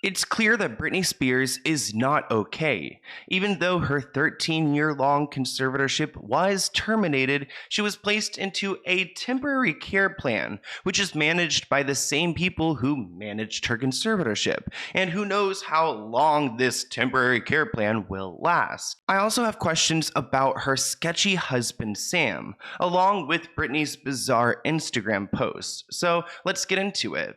It's clear that Britney Spears is not okay. Even though her 13-year-long conservatorship was terminated, she was placed into a temporary care plan, which is managed by the same people who managed her conservatorship, and who knows how long this temporary care plan will last. I also have questions about her sketchy husband Sam, along with Britney's bizarre Instagram posts. So let's get into it.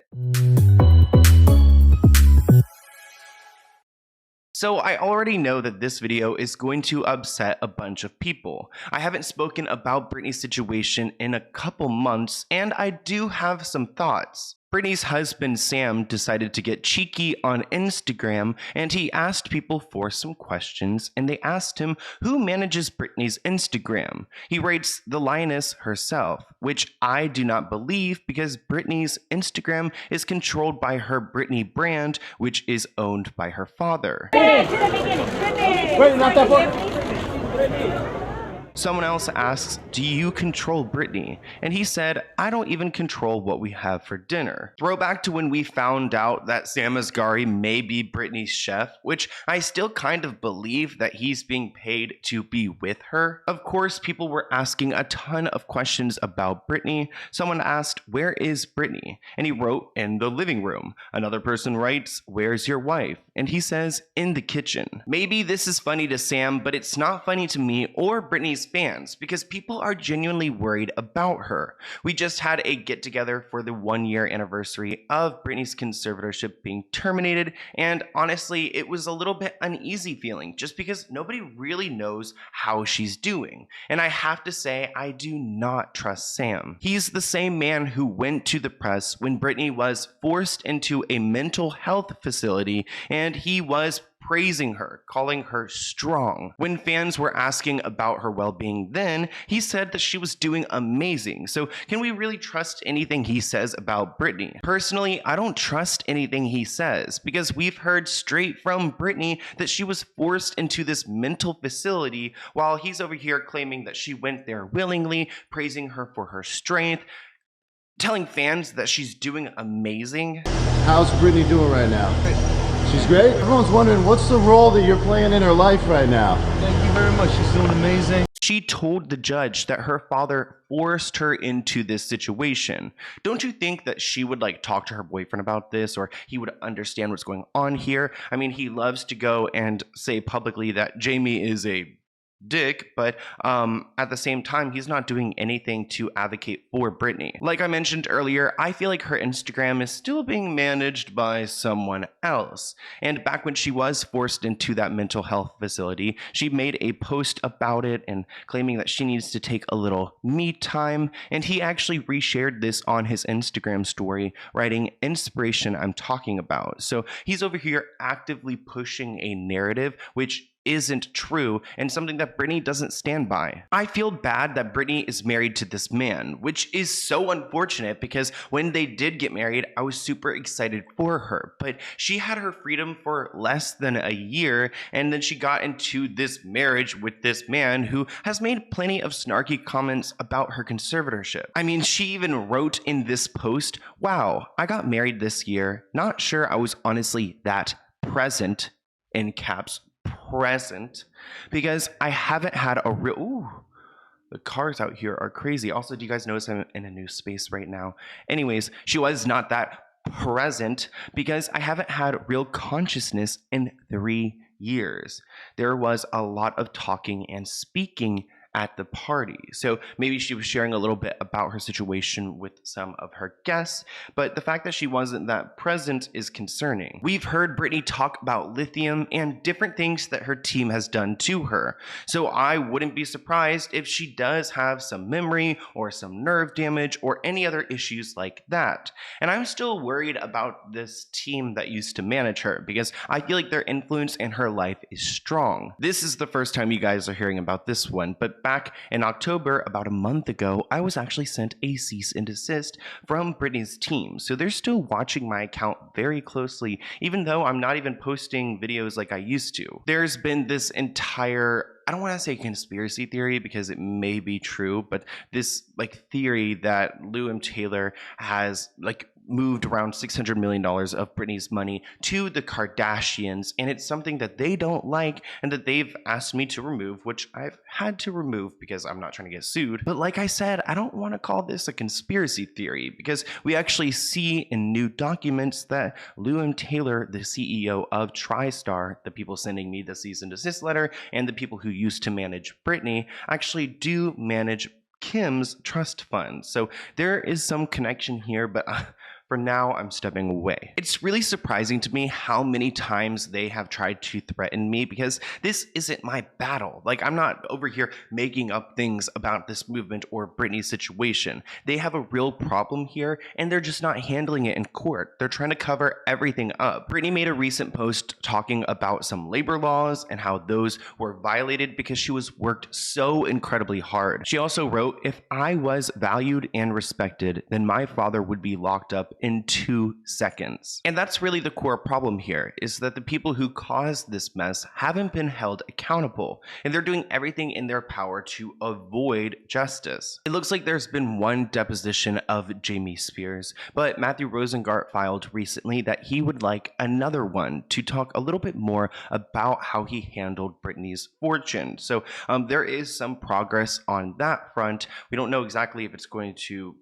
So I already know that this video is going to upset a bunch of people. I haven't spoken about Britney's situation in a couple months, and I do have some thoughts. Britney's husband Sam decided to get cheeky on Instagram, and he asked people for some questions, and they asked him who manages Britney's Instagram. He writes the lioness herself, which I do not believe because Britney's Instagram is controlled by her Britney brand, which is owned by her father. Wait, not that far. Someone else asks, do you control Britney? And he said, I don't even control what we have for dinner. Throwback to when we found out that Sam Asghari may be Britney's chef, which I still kind of believe that he's being paid to be with her. Of course, people were asking a ton of questions about Britney. Someone asked, where is Britney? And he wrote, in the living room. Another person writes, where's your wife? And he says, in the kitchen. Maybe this is funny to Sam, but it's not funny to me or Britney's fans because people are genuinely worried about her. We just had a get together for the 1-year anniversary of Britney's conservatorship being terminated, and honestly it was a little bit uneasy feeling just because nobody really knows how she's doing. And I have to say, I do not trust Sam. He's the same man who went to the press when Britney was forced into a mental health facility, and he was praising her, calling her strong. When fans were asking about her well-being then, he said that she was doing amazing. So can we really trust anything he says about Britney? Personally, I don't trust anything he says because we've heard straight from Britney that she was forced into this mental facility while he's over here claiming that she went there willingly, praising her for her strength, telling fans that she's doing amazing. How's Britney doing right now? She's great? Everyone's wondering, what's the role that you're playing in her life right now? Thank you very much. She's doing amazing. She told the judge that her father forced her into this situation. Don't you think that she would talk to her boyfriend about this, or he would understand what's going on here? I mean, he loves to go and say publicly that Jamie is a dick, but at the same time, he's not doing anything to advocate for Britney. Like I mentioned earlier, I feel like her Instagram is still being managed by someone else. And back when she was forced into that mental health facility, she made a post about it and claiming that she needs to take a little me time. And he actually reshared this on his Instagram story, writing, inspiration I'm talking about. So he's over here actively pushing a narrative which isn't true and something that Britney doesn't stand by. I feel bad that Britney is married to this man, which is so unfortunate because when they did get married, I was super excited for her, but she had her freedom for less than a year, and then she got into this marriage with this man who has made plenty of snarky comments about her conservatorship. I mean, she even wrote in this post, wow, I got married this year. Not sure I was honestly that present, in caps, present, because I haven't had a real, ooh, the cars out here are crazy. Also, do you guys notice I'm in a new space right now? Anyways, she was not that present because I haven't had real consciousness in 3 years. There was a lot of talking and speaking at the party. So maybe she was sharing a little bit about her situation with some of her guests, but the fact that she wasn't that present is concerning. We've heard Britney talk about lithium and different things that her team has done to her. So I wouldn't be surprised if she does have some memory or some nerve damage or any other issues like that. And I'm still worried about this team that used to manage her because I feel like their influence in her life is strong. This is the first time you guys are hearing about this one, but back in October, about a month ago, I was actually sent a cease and desist from Britney's team. So they're still watching my account very closely, even though I'm not even posting videos like I used to. There's been this entire, I don't want to say conspiracy theory because it may be true, but this theory that Lou M. Taylor has moved around $600 million of Britney's money to the Kardashians, and it's something that they don't like and that they've asked me to remove, which I've had to remove because I'm not trying to get sued. But like I said, I don't want to call this a conspiracy theory because we actually see in new documents that Lou and Taylor, the CEO of TriStar, the people sending me the cease and desist letter, and the people who used to manage Britney, actually do manage Kim's trust fund. So there is some connection here, but for now, I'm stepping away. It's really surprising to me how many times they have tried to threaten me because this isn't my battle. Like, I'm not over here making up things about this movement or Britney's situation. They have a real problem here, and they're just not handling it in court. They're trying to cover everything up. Britney made a recent post talking about some labor laws and how those were violated because she was worked so incredibly hard. She also wrote, "If I was valued and respected, then my father would be locked up in 2 seconds." And that's really the core problem here, is that the people who caused this mess haven't been held accountable, and they're doing everything in their power to avoid justice. It looks like there's been one deposition of Jamie Spears, but Matthew Rosengart filed recently that he would like another one to talk a little bit more about how he handled Britney's fortune. So there is some progress on that front. We don't know exactly if it's going to,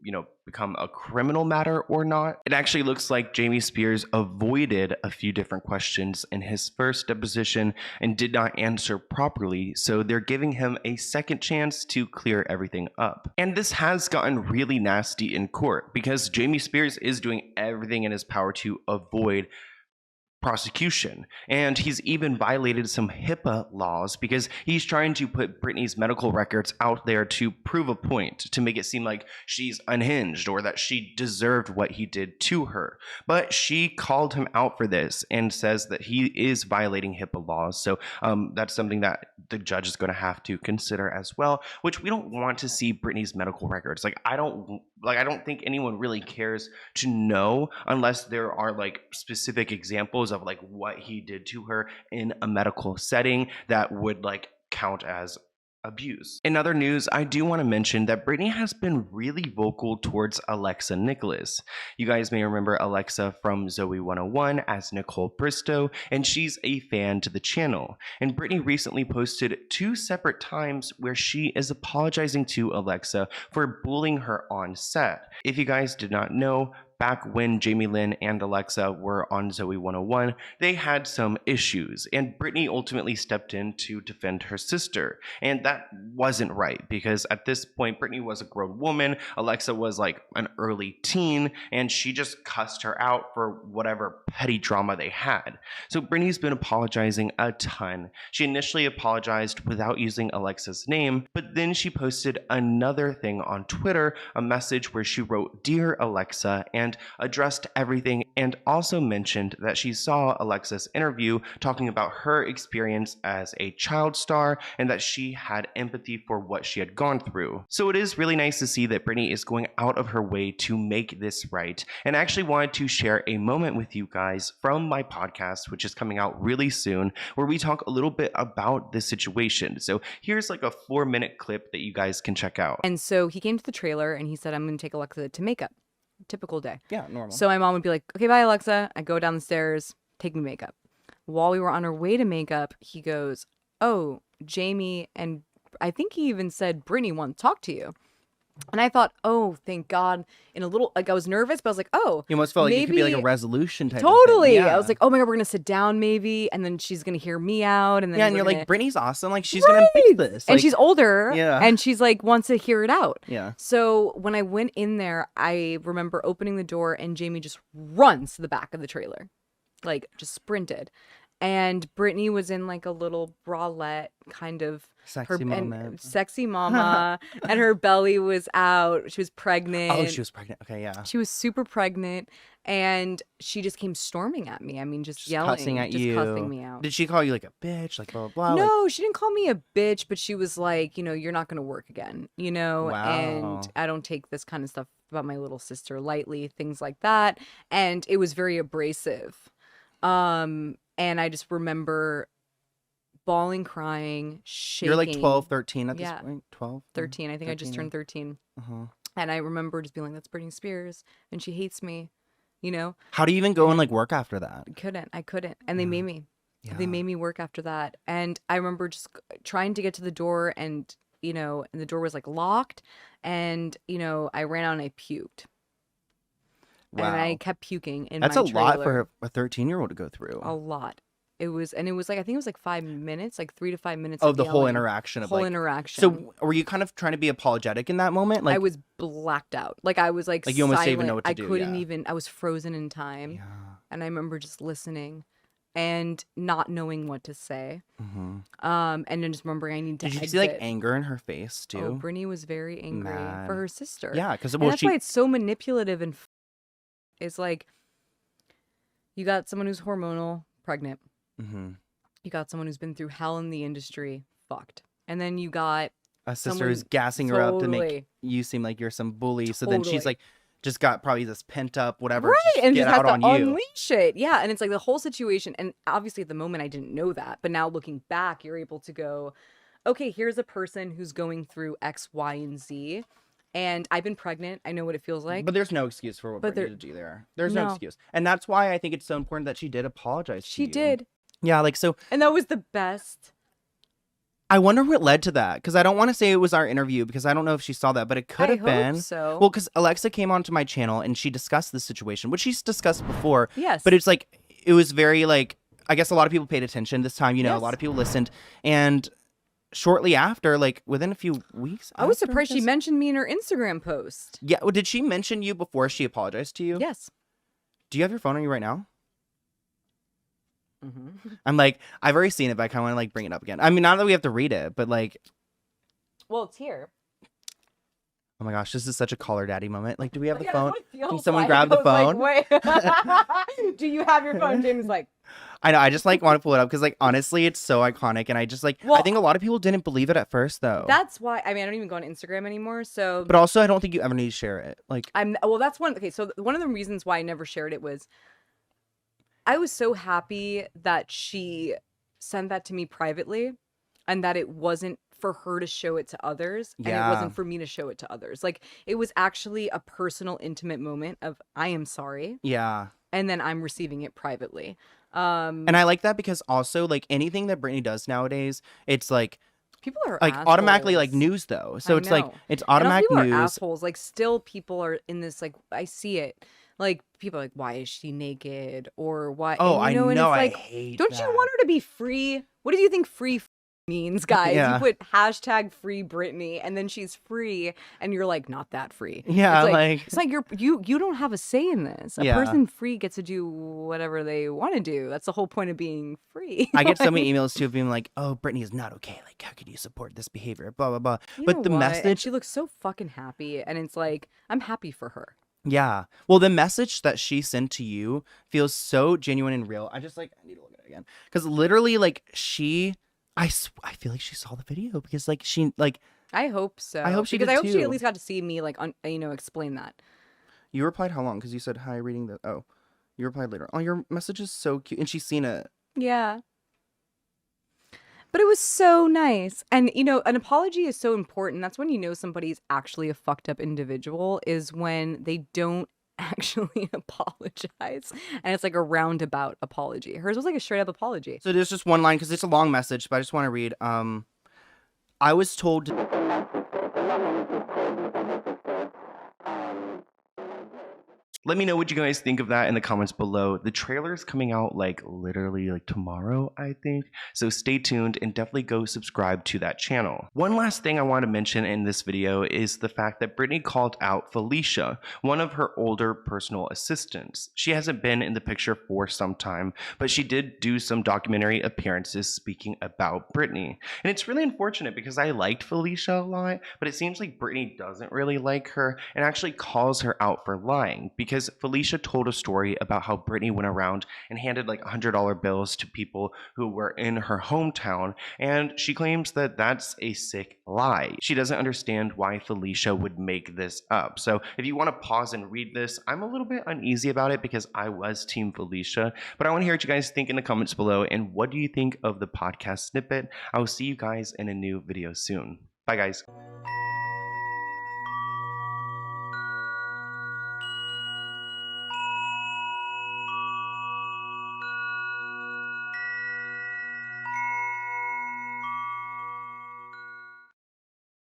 become a criminal matter or not. It actually looks like Jamie Spears avoided a few different questions in his first deposition and did not answer properly, so they're giving him a second chance to clear everything up. And this has gotten really nasty in court because Jamie Spears is doing everything in his power to avoid prosecution, and he's even violated some HIPAA laws because he's trying to put Britney's medical records out there to prove a point, to make it seem like she's unhinged or that she deserved what he did to her. But she called him out for this and says that he is violating HIPAA laws. So that's something that the judge is going to have to consider as well, which we don't want to see Britney's medical records. I don't think anyone really cares to know unless there are specific examples of what he did to her in a medical setting that would count as abuse. In other news, I do want to mention that Britney has been really vocal towards Alexa Nicholas. You guys may remember Alexa from Zoe 101 as Nicole Bristow, and she's a fan to the channel. And Britney recently posted 2 separate times where she is apologizing to Alexa for bullying her on set. If you guys did not know, back when Jamie Lynn and Alexa were on Zoe 101, they had some issues, and Britney ultimately stepped in to defend her sister. And that wasn't right, because at this point, Britney was a grown woman, Alexa was an early teen, and she just cussed her out for whatever petty drama they had. So Britney's been apologizing a ton. She initially apologized without using Alexa's name, but then she posted another thing on Twitter, a message where she wrote, "Dear Alexa," and addressed everything, and also mentioned that she saw Alexa's interview talking about her experience as a child star and that she had empathy for what she had gone through. So it is really nice to see that Britney is going out of her way to make this right, and I actually wanted to share a moment with you guys from my podcast, which is coming out really soon, where we talk a little bit about this situation. So here's a 4-minute clip that you guys can check out. And so he came to the trailer and he said, "I'm going to take Alexa to makeup." Typical day. Yeah, normal. So my mom would be like, "Okay, bye, Alexa." I go down the stairs, take me makeup. While we were on our way to makeup, he goes, "Oh, Jamie," and I think he even said, "Britney wants to talk to you." And I thought, oh, thank God. In a little, I was nervous, but I was like, oh. You almost felt like maybe, it could be a resolution type totally. of thing. Yeah. I was like, oh my God, we're going to sit down maybe. And then she's going to hear me out. And then and you're like, Britney's awesome. She's going to fix this. And she's older. Yeah. And she's wants to hear it out. Yeah. So when I went in there, I remember opening the door and Jamie just runs to the back of the trailer. Just sprinted. And Britney was in a little bralette kind of sexy mama, and her belly was out. She was pregnant. Oh, she was pregnant. Okay, yeah. She was super pregnant, and she just came storming at me. I mean, just yelling, cussing at just you, cussing me out. Did she call you a bitch, blah blah blah? No, she didn't call me a bitch, but she was like, you're not gonna work again, Wow. And I don't take this kind of stuff about my little sister lightly, things like that, and it was very abrasive. And I just remember bawling, crying, shaking. You're 12, 13 at this point? 12? 13. I think 13, I just turned 13. And I remember just being like, that's Britney Spears, and she hates me. you know? How do you even go and like work after that? I couldn't. And they made me. They made me work after that. And I remember just trying to get to the door and, you know, and the door was like locked. And, you know, I ran out and I puked. Wow. And I kept puking in That's my a lot trailer. for a 13-year-old to go through. A lot. It was, and it was like, I think it was like 5 minutes, like 3 to 5 minutes Oh, of the whole yelling. interaction of Whole like interaction. So were you kind of trying to be apologetic in that moment? Like I was blacked out. Like I was like you almost silent. didn't even know what to I do. couldn't Yeah. even, I was frozen in time. Yeah. And I remember just listening and not knowing what to say. Mm-hmm. And then just remembering I need to Did you exit. see like anger in her face too? Oh, Britney was very angry Man. for her sister. Yeah, because And well, that's why it's so manipulative and it's like you got someone who's hormonal, pregnant. Mm-hmm. You got someone who's been through hell in the industry, fucked. And then you got a sister someone- who's gassing her up to make Totally. you seem like you're some bully. So then she's Totally. like, just got probably this pent up whatever. right, Just and get just has out to on you. unleash it. Yeah, and it's like the whole situation. And obviously, at the moment, I didn't know that. But now looking back, you're able to go, okay, here's a person who's going through X, Y, and Z. And I've been pregnant. I know what it feels like. But there's no excuse for what But Britney there- did to you there. There's no No. excuse, and that's why I think it's so important that she did apologize. to She you. did. Yeah, like so. And that was the best. I wonder what led to that, because I don't want to say it was our interview, because I don't know if she saw that, but it could I have been. hope so. Well, because Alexa came onto my channel and she discussed this situation, which she's discussed before. Yes. But it's like, it was very like, I guess a lot of people paid attention this time, you know, a Yes. lot of people listened. And shortly after, like within a few weeks. I was after surprised she this- mentioned me in her Instagram post. Yeah, well, did she mention you before she apologized to you? Yes. Do you have your phone on you right now? Mm-hmm. I'm like, I've already seen it, but I kind of want to like bring it up again. I mean, not that we have to read it, but like, Well, it's here. oh my gosh, this is such a caller daddy moment. Like, do we have the Yeah, phone? that's what it feels Can someone like. grab the I was phone? Like, wait. Do you have your phone? James is like, I know. I just like want to pull it up because like honestly, it's so iconic, and I just like. I Well, think a lot of people didn't believe it at first, though. that's why. I mean, I don't even go on Instagram anymore. So, But also, I don't think you ever need to share it. Like, well, that's one. Okay, so one of the reasons why I never shared it was I was so happy that she sent that to me privately, and that it wasn't for her to show it to others, and it Yeah. wasn't for me to show it to others. Like it was actually a personal, intimate moment of I am sorry, yeah. and then I'm receiving it privately. And I like that because also like anything that Britney does nowadays, it's like People are like automatically like assholes. news though. So I it's like know. it's And also automatic people news. are assholes. Like still people are in this like I see it. Like people are like, why is she naked? Or why Oh, and, you know, I and know. it's I like, hate. don't you want her to be free? What do you think free means, guys? Yeah. You put hashtag free Britney and then she's free and you're like, not that free. Yeah, It's like- it's like you don't have a say in this. A Yeah. person free gets to do whatever they want to do. That's the whole point of being free. I get so many emails too being like, "Oh, Britney is not okay. Like, how could you support this behavior?" Blah blah blah. You But know the what? And message, she looks so fucking happy and it's like, I'm happy for her. yeah. Well, the message that she sent to you feels so genuine and real. I just like I need to look at it again because literally, like I feel like she saw the video because like she like I hope so. I hope she because did I hope she too. at least got to see me like explain that. you replied how long? Because you said hi, reading the you replied later. Oh, your message is so cute, and she's seen it. Yeah. But it was so nice. And you know, an apology is so important. That's when you know somebody's actually a fucked up individual is when they don't actually apologize. And it's like a roundabout apology. Hers was like a straight up apology. So there's just one line because it's a long message, but I just want to read. I was told. Let me know what you guys think of that in the comments below. The trailer is coming out like literally like tomorrow, I think. So stay tuned and definitely go subscribe to that channel. One last thing I want to mention in this video is the fact that Britney called out Felicia, one of her older personal assistants. She hasn't been in the picture for some time, but she did do some documentary appearances speaking about Britney. And it's really unfortunate because I liked Felicia a lot, but it seems like Britney doesn't really like her and actually calls her out for lying because Felicia told a story about how Britney went around and handed like $100 bills to people who were in her hometown, and she claims that that's a sick lie. She doesn't understand why Felicia would make this up. So if you want to pause and read this, I'm a little bit uneasy about it because I was Team Felicia, but I want to hear what you guys think in the comments below, and what do you think of the podcast snippet? I will see you guys in a new video soon. Bye guys.